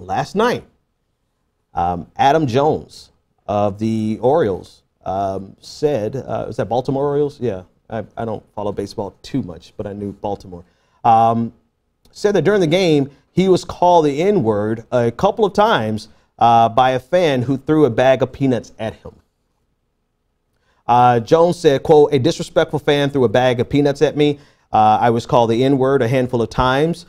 last night, Adam Jones of the Orioles said, was that Baltimore Orioles? Yeah, I don't follow baseball too much, but I knew Baltimore. Said that during the game, he was called the N-word a couple of times by a fan who threw a bag of peanuts at him. Jones said, quote, "A disrespectful fan threw a bag of peanuts at me. I was called the N-word a handful of times.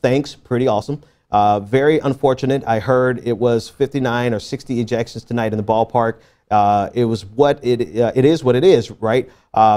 Thanks, pretty awesome. Very unfortunate. I heard it was 59 or 60 ejections tonight in the ballpark. It was what it is what it is, right?"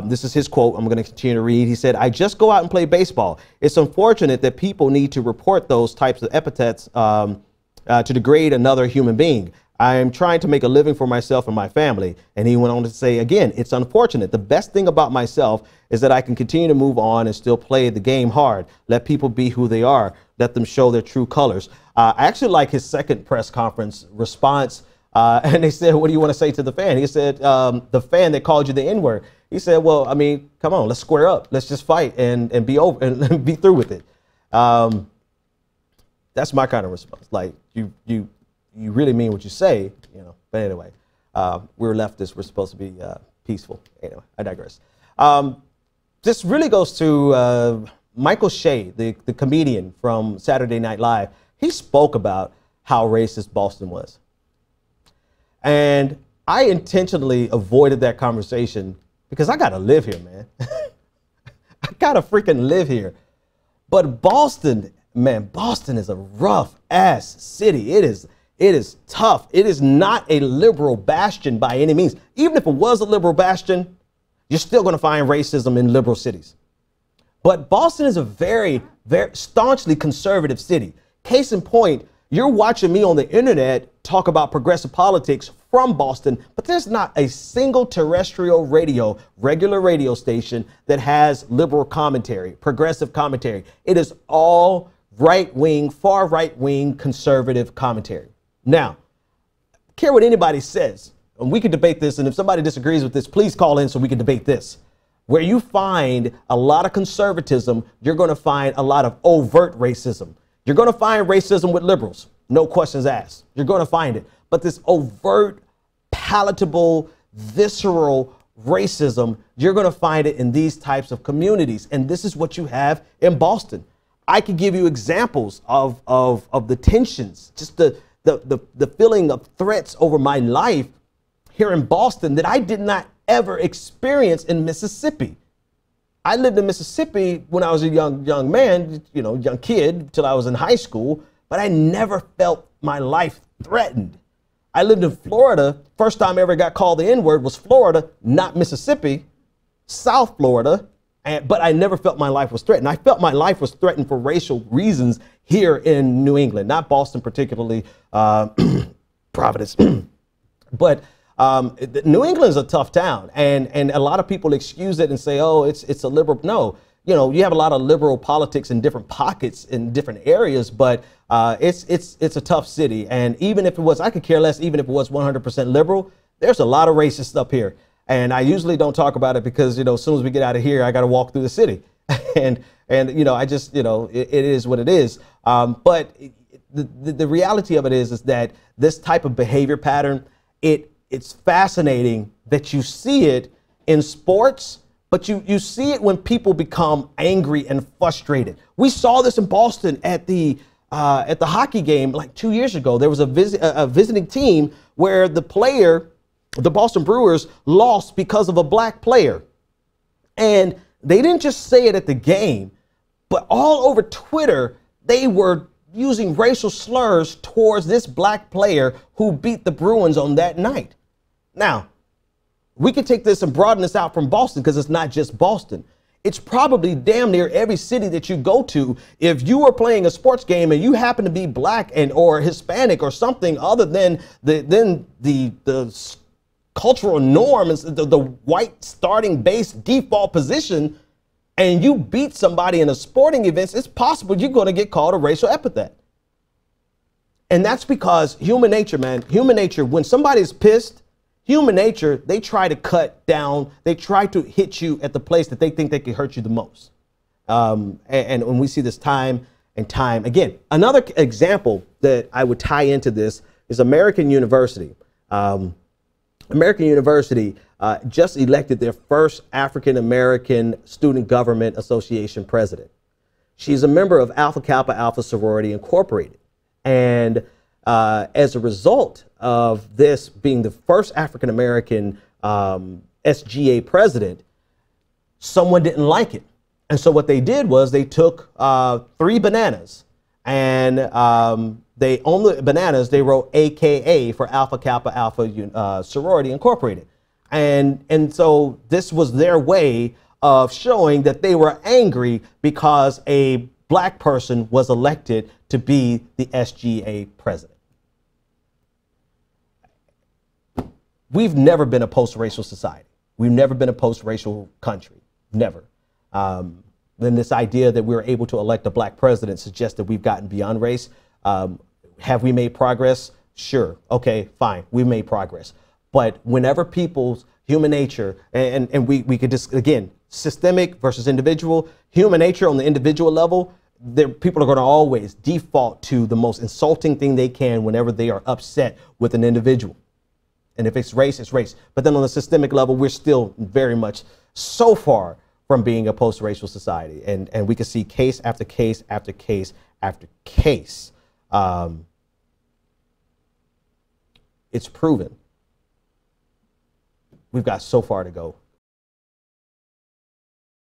This is his quote. I'm going to continue to read. He said, "I just go out and play baseball. It's unfortunate that people need to report those types of epithets to degrade another human being. I am trying to make a living for myself and my family." And he went on to say, again, "It's unfortunate. The best thing about myself is that I can continue to move on and still play the game hard. Let people be who they are. Let them show their true colors." I actually like his second press conference response. And they said, "What do you want to say to the fan?" He said, "The fan that called you the N-word." He said, "Well, I mean, come on, let's square up. Let's just fight and be over and be through with it." That's my kind of response. Like, you really mean what you say, you know. But anyway, we're leftists. We're supposed to be peaceful. Anyway, I digress. This really goes to Michael Shea, the comedian from Saturday Night Live. He spoke about how racist Boston was. And I intentionally avoided that conversation because I got to live here, man. I got to freaking live here. But Boston, man, Boston is a rough ass city. It is tough. It is not a liberal bastion by any means. Even if it was a liberal bastion, you're still going to find racism in liberal cities. But Boston is a very, very staunchly conservative city. Case in point, you're watching me on the internet talk about progressive politics from Boston, but there's not a single terrestrial radio, regular radio station that has liberal commentary, progressive commentary. It is all right-wing, far right-wing conservative commentary. Now, care what anybody says, and we can debate this, and if somebody disagrees with this, please call in so we can debate this. Where you find a lot of conservatism, you're going to find a lot of overt racism. You're going to find racism with liberals, no questions asked. You're going to find it. But this overt, palatable, visceral racism, you're going to find it in these types of communities. And this is what you have in Boston. I could give you examples of the tensions, just the feeling of threats over my life here in Boston that I did not ever experience in Mississippi. I lived in Mississippi when I was a young man, you know, young kid, till I was in high school, but I never felt my life threatened. I lived in Florida. First time I ever got called the N-word was Florida, not Mississippi, South Florida. But I never felt my life was threatened. I felt my life was threatened for racial reasons here in New England, not Boston particularly, Providence. But New England's a tough town, and a lot of people excuse it and say, oh, it's a liberal. No, you know, you have a lot of liberal politics in different pockets in different areas, but it's a tough city. And even if it was, I could care less, even if it was 100% liberal, there's a lot of racist up here. And I usually don't talk about it because, you know, as soon as we get out of here, I got to walk through the city. and, you know, I just, you know, it is what it is. But the reality of it is that this type of behavior pattern, it's fascinating that you see it in sports, but you see it when people become angry and frustrated. We saw this in Boston at the hockey game like 2 years ago. There was a visiting team where the Boston Brewers lost because of a black player. And they didn't just say it at the game, but all over Twitter, they were using racial slurs towards this black player who beat the Bruins on that night. Now, we can take this and broaden this out from Boston because it's not just Boston. It's probably damn near every city that you go to. If you are playing a sports game and you happen to be black or Hispanic or something other than the cultural norm is the white starting base default position, and you beat somebody in a sporting event, it's possible you're going to get called a racial epithet. And that's because human nature, man, human nature, when somebody's pissed, human nature, they try to cut down, they try to hit you at the place that they think they can hurt you the most. And when we see this time and time again, another example that I would tie into this is American University. American University just elected their first African-American Student Government Association president. She's a member of Alpha Kappa Alpha Sorority Incorporated. And as a result of this being the first African-American SGA president, someone didn't like it. And so what they did was they took 3 bananas, and on the bananas, they wrote AKA for Alpha Kappa Alpha Sorority Incorporated. And so this was their way of showing that they were angry because a black person was elected to be the SGA president. We've never been a post-racial society. We've never been a post-racial country. Never. Then this idea that we were able to elect a black president suggests that we've gotten beyond race. Have we made progress? Sure. Okay, fine. We've made progress. But whenever people's human nature, and we could just, again, systemic versus individual, human nature on the individual level, people are going to always default to the most insulting thing they can whenever they are upset with an individual. And if it's race, it's race. But then on the systemic level, we're still very much so far from being a post-racial society. And we can see case after case after case after case. It's proven. We've got so far to go.